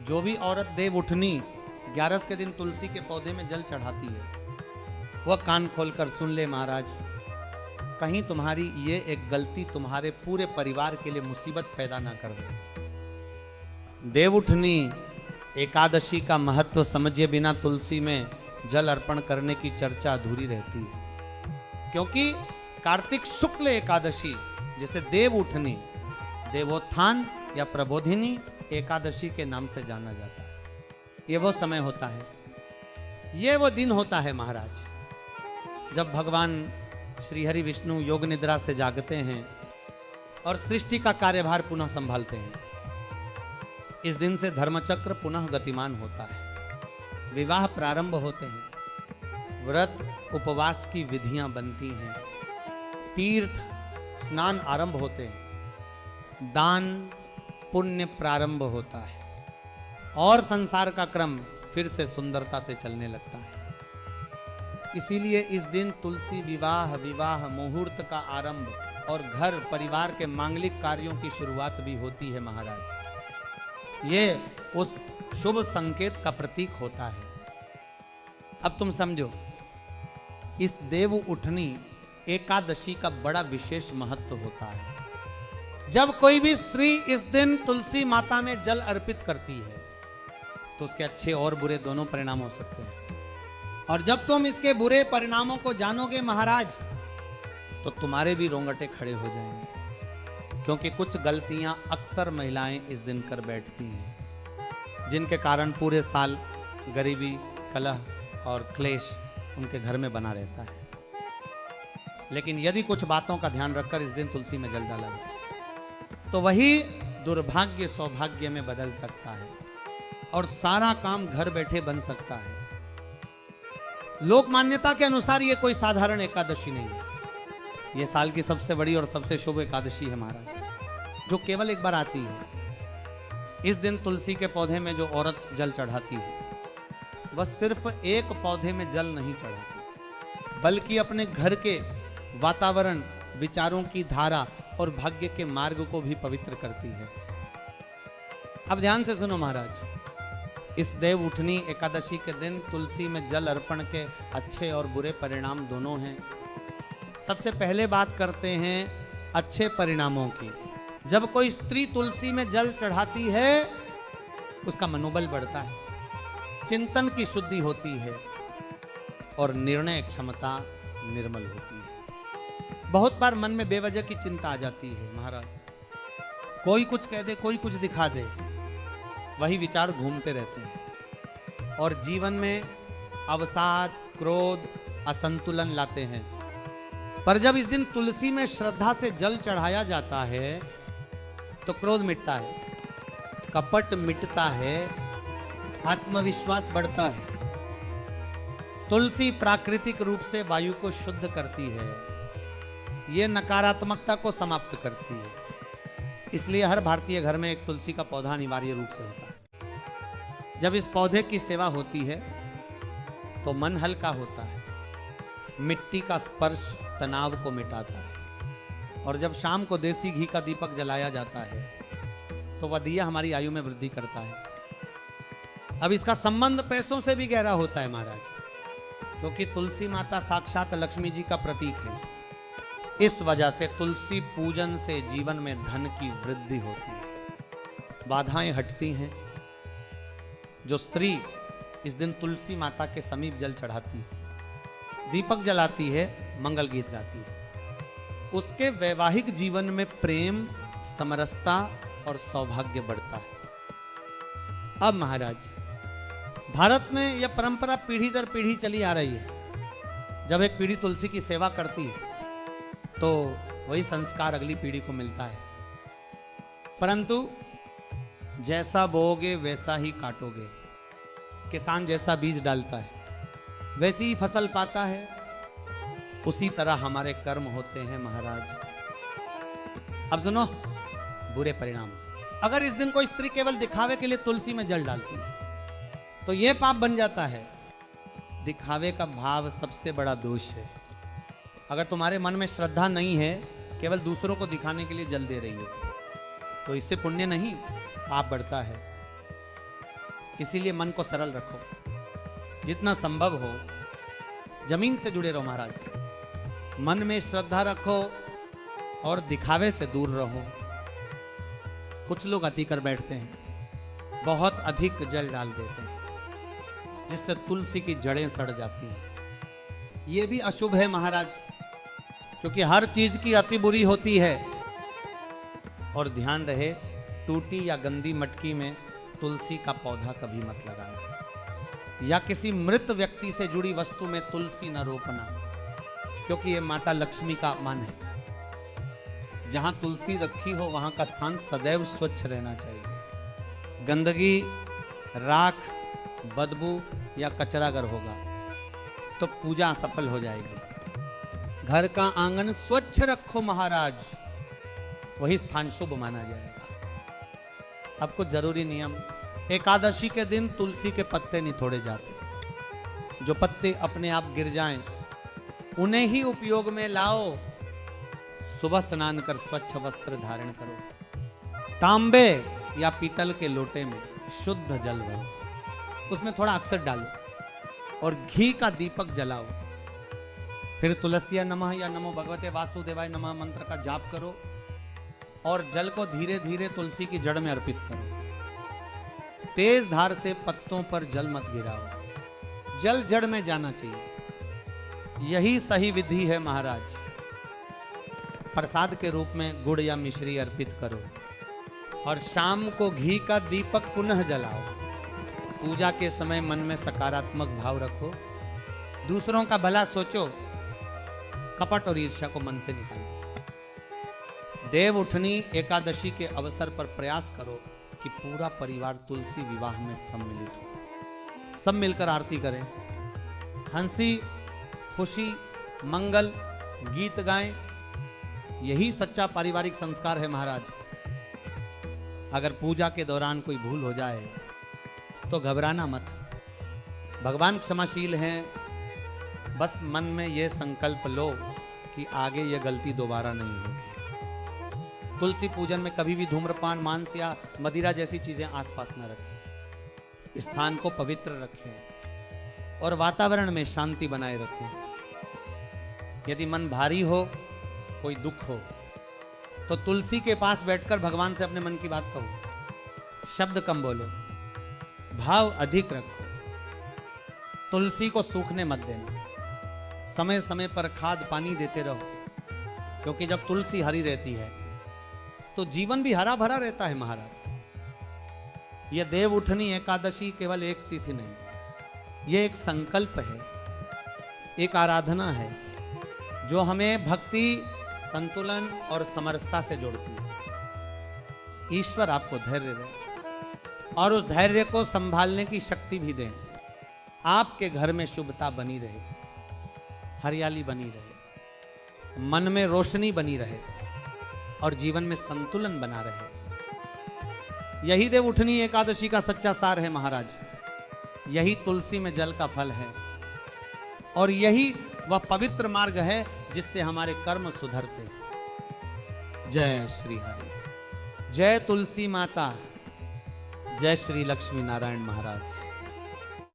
जो भी औरत देव उठनी 11 के दिन तुलसी के पौधे में जल चढ़ाती है, वह कान खोलकर सुन ले महाराज, कहीं तुम्हारी ये एक गलती तुम्हारे पूरे परिवार के लिए मुसीबत पैदा ना कर दे। देव उठनी एकादशी का महत्व समझे बिना तुलसी में जल अर्पण करने की चर्चा अधूरी रहती है, क्योंकि कार्तिक शुक्ल एकादशी जिसे देव उठनी, देवोत्थान या प्रबोधिनी एकादशी के नाम से जाना जाता है। ये वो समय होता है, ये वो दिन होता है महाराज, जब भगवान श्री हरि विष्णु योग निद्रा से जागते हैं और सृष्टि का कार्यभार पुनः संभालते हैं। इस दिन से धर्मचक्र पुनः गतिमान होता है, विवाह प्रारंभ होते हैं, व्रत उपवास की विधियां बनती हैं, तीर्थ स्नान आरंभ होते हैं, दान पुण्य प्रारंभ होता है और संसार का क्रम फिर से सुंदरता से चलने लगता है। इसीलिए इस दिन तुलसी विवाह मुहूर्त का आरंभ और घर परिवार के मांगलिक कार्यों की शुरुआत भी होती है महाराज। ये उस शुभ संकेत का प्रतीक होता है। अब तुम समझो, इस देव उठनी एकादशी का बड़ा विशेष महत्व होता है। जब कोई भी स्त्री इस दिन तुलसी माता में जल अर्पित करती है तो उसके अच्छे और बुरे दोनों परिणाम हो सकते हैं। और जब तुम इसके बुरे परिणामों को जानोगे महाराज, तो तुम्हारे भी रोंगटे खड़े हो जाएंगे, क्योंकि कुछ गलतियां अक्सर महिलाएं इस दिन कर बैठती हैं, जिनके कारण पूरे साल गरीबी, कलह और क्लेश उनके घर में बना रहता है। लेकिन यदि कुछ बातों का ध्यान रखकर इस दिन तुलसी में जल डाला जाए तो वही दुर्भाग्य सौभाग्य में बदल सकता है और सारा काम घर बैठे बन सकता है। लोक मान्यता के अनुसार ये कोई साधारण एकादशी नहीं है, ये साल की सबसे बड़ी और सबसे शुभ एकादशी है महाराज, जो केवल एक बार आती है। इस दिन तुलसी के पौधे में जो औरत जल चढ़ाती है, वह सिर्फ एक पौधे में जल नहीं चढ़ाती, बल्कि अपने घर के वातावरण, विचारों की धारा और भाग्य के मार्ग को भी पवित्र करती है। अब ध्यान से सुनो महाराज, इस देव उठनी एकादशी के दिन तुलसी में जल अर्पण के अच्छे और बुरे परिणाम दोनों हैं। सबसे पहले बात करते हैं अच्छे परिणामों की। जब कोई स्त्री तुलसी में जल चढ़ाती है, उसका मनोबल बढ़ता है, चिंतन की शुद्धि होती है और निर्णय क्षमता निर्मल होती है। बहुत बार मन में बेवजह की चिंता आ जाती है महाराज, कोई कुछ कह दे, कोई कुछ दिखा दे, वही विचार घूमते रहते हैं और जीवन में अवसाद, क्रोध, असंतुलन लाते हैं। पर जब इस दिन तुलसी में श्रद्धा से जल चढ़ाया जाता है तो क्रोध मिटता है, कपट मिटता है, आत्मविश्वास बढ़ता है। तुलसी प्राकृतिक रूप से वायु को शुद्ध करती है, ये नकारात्मकता को समाप्त करती है। इसलिए हर भारतीय घर में एक तुलसी का पौधा अनिवार्य रूप से होता है। जब इस पौधे की सेवा होती है तो मन हल्का होता है, मिट्टी का स्पर्श तनाव को मिटाता है और जब शाम को देसी घी का दीपक जलाया जाता है तो वह दिया हमारी आयु में वृद्धि करता है। अब इसका संबंध पैसों से भी गहरा होता है महाराज, क्योंकि तुलसी माता साक्षात लक्ष्मी जी का प्रतीक है। इस वजह से तुलसी पूजन से जीवन में धन की वृद्धि होती है, बाधाएं हटती हैं। जो स्त्री इस दिन तुलसी माता के समीप जल चढ़ाती है, दीपक जलाती है, मंगल गीत गाती है, उसके वैवाहिक जीवन में प्रेम, समरसता और सौभाग्य बढ़ता है। अब महाराज, भारत में यह परंपरा पीढ़ी दर पीढ़ी चली आ रही है। जब एक पीढ़ी तुलसी की सेवा करती है तो वही संस्कार अगली पीढ़ी को मिलता है। परंतु जैसा बोओगे वैसा ही काटोगे। किसान जैसा बीज डालता है वैसी ही फसल पाता है, उसी तरह हमारे कर्म होते हैं महाराज। अब सुनो बुरे परिणाम। अगर इस दिन कोई स्त्री केवल दिखावे के लिए तुलसी में जल डालती है तो यह पाप बन जाता है। दिखावे का भाव सबसे बड़ा दोष है। अगर तुम्हारे मन में श्रद्धा नहीं है, केवल दूसरों को दिखाने के लिए जल दे रही हो, तो इससे पुण्य नहीं, पाप बढ़ता है। इसीलिए मन को सरल रखो, जितना संभव हो जमीन से जुड़े रहो महाराज। मन में श्रद्धा रखो और दिखावे से दूर रहो। कुछ लोग अति कर बैठते हैं, बहुत अधिक जल डाल देते हैं, जिससे तुलसी की जड़ें सड़ जाती हैं। ये भी अशुभ है महाराज, क्योंकि हर चीज की अति बुरी होती है। और ध्यान रहे, टूटी या गंदी मटकी में तुलसी का पौधा कभी मत लगाना, या किसी मृत व्यक्ति से जुड़ी वस्तु में तुलसी न रोपना, क्योंकि ये माता लक्ष्मी का अपमान है। जहां तुलसी रखी हो वहां का स्थान सदैव स्वच्छ रहना चाहिए। गंदगी, राख, बदबू या कचरा अगर होगा तो पूजा असफल हो जाएगी। घर का आंगन स्वच्छ रखो महाराज, वही स्थान शुभ माना जाएगा। अब कुछ जरूरी नियम। एकादशी के दिन तुलसी के पत्ते नहीं तोड़े जाते। जो पत्ते अपने आप गिर जाएं उन्हें ही उपयोग में लाओ। सुबह स्नान कर स्वच्छ वस्त्र धारण करो। तांबे या पीतल के लोटे में शुद्ध जल भरो, उसमें थोड़ा अक्षत डालो और घी का दीपक जलाओ। फिर तुलसिया नमः या नमो भगवते वासुदेवाय नमः मंत्र का जाप करो और जल को धीरे धीरे तुलसी की जड़ में अर्पित करो। तेज धार से पत्तों पर जल मत गिराओ, जल जड़ में जाना चाहिए। यही सही विधि है महाराज। प्रसाद के रूप में गुड़ या मिश्री अर्पित करो और शाम को घी का दीपक पुनः जलाओ। पूजा के समय मन में सकारात्मक भाव रखो, दूसरों का भला सोचो, कपट और ईर्ष्या को मन से निकाल दो। देव उठनी एकादशी के अवसर पर प्रयास करो कि पूरा परिवार तुलसी विवाह में सम्मिलित हो। सब मिलकर आरती करें, हंसी खुशी मंगल गीत गाएं। यही सच्चा पारिवारिक संस्कार है महाराज। अगर पूजा के दौरान कोई भूल हो जाए तो घबराना मत, भगवान क्षमाशील हैं। बस मन में यह संकल्प लो कि आगे यह गलती दोबारा नहीं होगी। तुलसी पूजन में कभी भी धूम्रपान, मांस या मदिरा जैसी चीजें आसपास न रखें। स्थान को पवित्र रखें और वातावरण में शांति बनाए रखें। यदि मन भारी हो, कोई दुख हो, तो तुलसी के पास बैठकर भगवान से अपने मन की बात कहो। शब्द कम बोलो, भाव अधिक रखो। तुलसी को सूखने मत देना। समय समय पर खाद पानी देते रहो, क्योंकि जब तुलसी हरी रहती है तो जीवन भी हरा भरा रहता है महाराज। यह देव उठनी एकादशी केवल एक तिथि नहीं, यह एक संकल्प है, एक आराधना है जो हमें भक्ति, संतुलन और समरसता से जोड़ती है। ईश्वर आपको धैर्य दे और उस धैर्य को संभालने की शक्ति भी दें। आपके घर में शुभता बनी रहे, हरियाली बनी रहे, मन में रोशनी बनी रहे और जीवन में संतुलन बना रहे। यही देव उठनी एकादशी का सच्चा सार है महाराज। यही तुलसी में जल का फल है और यही वह पवित्र मार्ग है जिससे हमारे कर्म सुधरते। जय श्री हरि, जय तुलसी माता, जय श्री लक्ष्मी नारायण महाराज।